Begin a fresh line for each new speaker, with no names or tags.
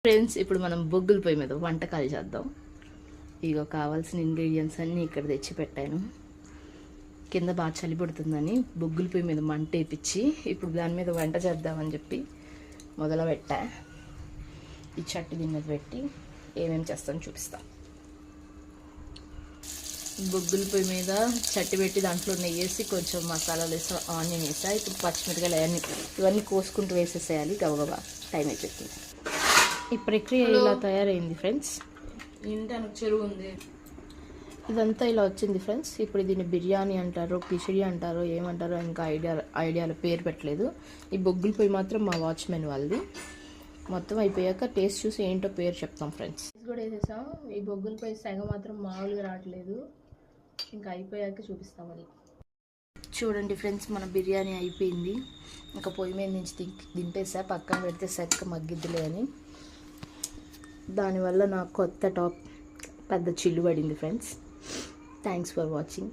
Friends, ఇప్పుడు మనం బొగ్గుల పొయ్యి మీద వంటకాలు చేద్దాం. ఇగో కావాల్సిన ఇంగ్రీడియంట్స్ అన్నీ ఇక్కడ తెచ్చి పెట్టాను. కింద బాగా చలి పడుతుందని బొగ్గుల పొయ్యి మీద మంట వేపించి ఇప్పుడు దాని మీద వంట చేద్దామని చెప్పి మొదలుపెట్టా. ఈ చట్టి దీని మీద పెట్టి ఏమేమి చేస్తాను చూపిస్తాం. బొగ్గుల పొయ్యి మీద చట్టి పెట్టి దాంట్లో నెయ్యి వేసి కొంచెం మసాలాలు వేసి ఆనియన్ వేసా. ఇప్పుడు పచ్చిమిరకాయలు ఇవన్నీ కోసుకుంటూ వేసేసేయాలి. గబగబా టైం అయిపోతుంది. ఈ ప్రక్రియ ఇలా తయారైంది ఫ్రెండ్స్.
ఇంటాను చెరువు ఉంది.
ఇదంతా ఇలా వచ్చింది ఫ్రెండ్స్. ఇప్పుడు దీన్ని బిర్యానీ అంటారు, కిచిడి అంటారు, ఏమంటారో ఇంకా ఐడియాల పేరు పెట్టలేదు. ఈ బొగ్గుల పొయ్యి మాత్రం మా వాచ్మెన్ వాళ్ళది. మొత్తం అయిపోయాక టేస్ట్ చూసి ఏంటో పేరు చెప్తాం ఫ్రెండ్స్. కూడా వేసేసాం. ఈ బొగ్గుల పొయ్యి సెగ మాత్రం మామూలుగా రావట్లేదు. ఇంకా అయిపోయాక చూపిస్తాం అది. చూడండి ఫ్రెండ్స్, మన బిర్యానీ అయిపోయింది. ఇంకా పొయ్యి మీద నుంచి దింపేసా. పక్కన పెడితే సెక్క మగ్గిద్దులే అని. దానివల్ల నాకు కొత్త టాప్ పెద్ద చిల్లు పడింది ఫ్రెండ్స్. Thanks for watching.